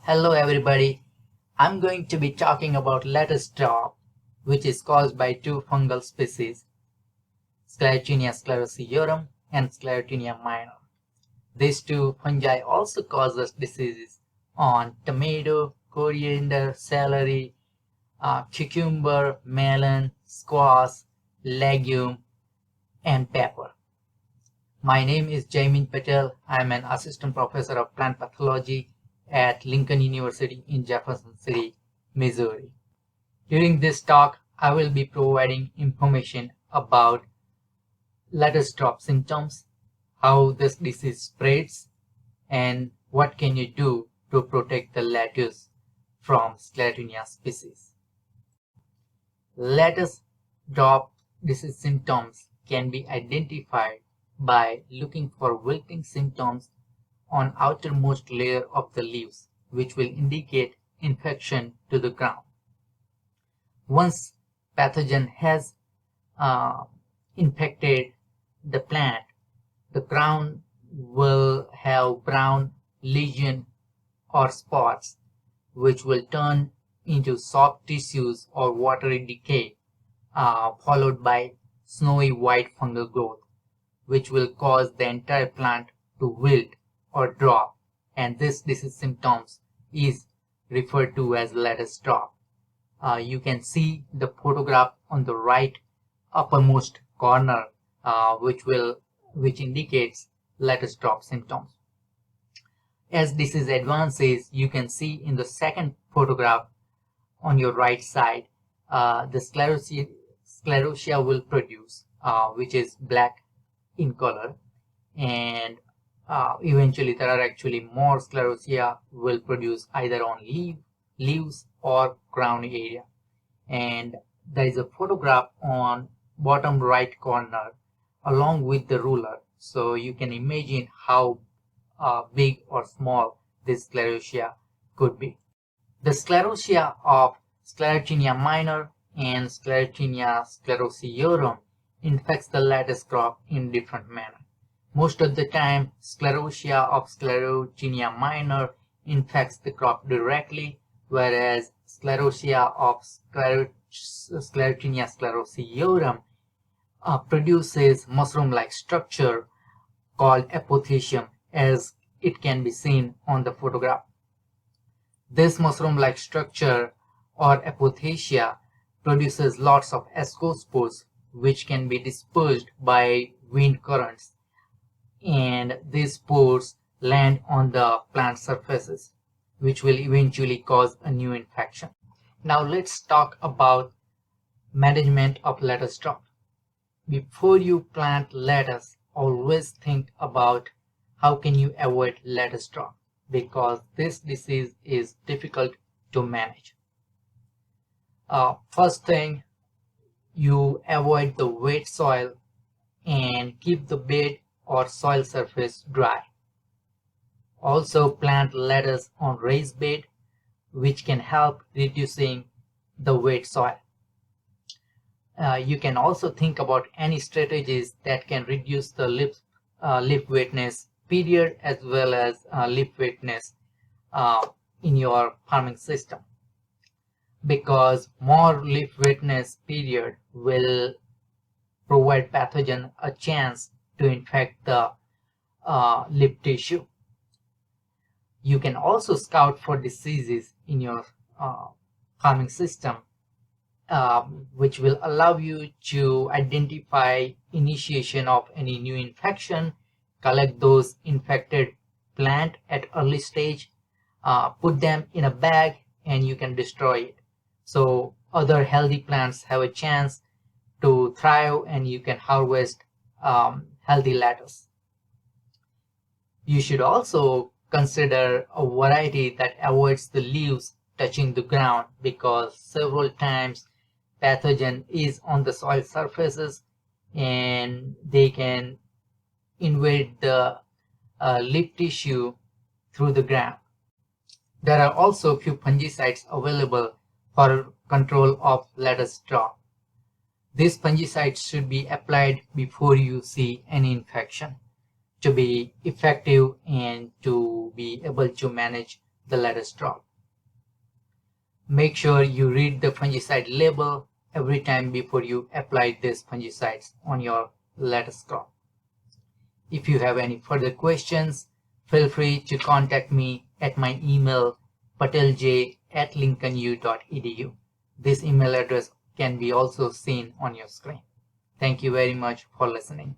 Hello everybody, I'm going to be talking about lettuce drop, which is caused by two fungal species, Sclerotinia sclerosiorum and Sclerotinia minor. These two fungi also causes diseases on tomato, coriander, celery, cucumber, melon, squash, legume, and pepper. My name is Jaimin Patel. I'm an assistant professor of plant pathology at Lincoln University in Jefferson City, Missouri. During this talk, I will be providing information about lettuce drop symptoms, how this disease spreads, and what can you do to protect the lettuce from Sclerotinia species. Lettuce drop disease symptoms can be identified by looking for wilting symptoms on outermost layer of the leaves, which will indicate infection to the ground. Once pathogen has infected the plant, the ground will have brown lesion or spots, which will turn into soft tissues or watery decay, followed by snowy white fungal growth, which will cause the entire plant to wilt or drop, and this disease symptoms is referred to as lettuce drop. You can see the photograph on the right uppermost corner, which indicates lettuce drop symptoms. As disease advances, you can see in the second photograph on your right side, the sclerotia will produce, which is black in color, and eventually there are actually more sclerotia will produce either on leaves or crown area. And there is a photograph on bottom right corner along with the ruler, so you can imagine how big or small this sclerotia could be. The sclerotia of Sclerotinia minor and Sclerotinia sclerosiorum infects the lettuce crop in different manner. Most of the time, sclerotia of Sclerotinia minor infects the crop directly, whereas sclerotia of Sclerotinia sclerosiorum produces mushroom-like structure called epithelium, as it can be seen on the photograph. This mushroom-like structure or epithelia produces lots of ascospores, which can be dispersed by wind currents, and these spores land on the plant surfaces, which will eventually cause a new infection. Now let's talk about management of lettuce drop. Before you plant lettuce, always think about how can you avoid lettuce drop, because this disease is difficult to manage. First thing, you avoid the wet soil and keep the bed or soil surface dry. Also plant lettuce on raised bed, which can help reducing the wet soil. You can also think about any strategies that can reduce the leaf wetness period as well as leaf wetness in your farming system, because more leaf wetness period will provide pathogen a chance to infect the leaf tissue. You can also scout for diseases in your farming system, which will allow you to identify initiation of any new infection, collect those infected plant at early stage, put them in a bag, and you can destroy it. So other healthy plants have a chance to thrive and you can harvest healthy lettuce. You should also consider a variety that avoids the leaves touching the ground, because several times pathogen is on the soil surfaces and they can invade the leaf tissue through the ground. There are also few fungicides available for control of lettuce drop. These fungicides should be applied before you see any infection to be effective and to be able to manage the lettuce drop. Make sure you read the fungicide label every time before you apply these fungicides on your lettuce crop. If you have any further questions, feel free to contact me at my email patelj@lincolnu.edu. This email address can be also seen on your screen. Thank you very much for listening.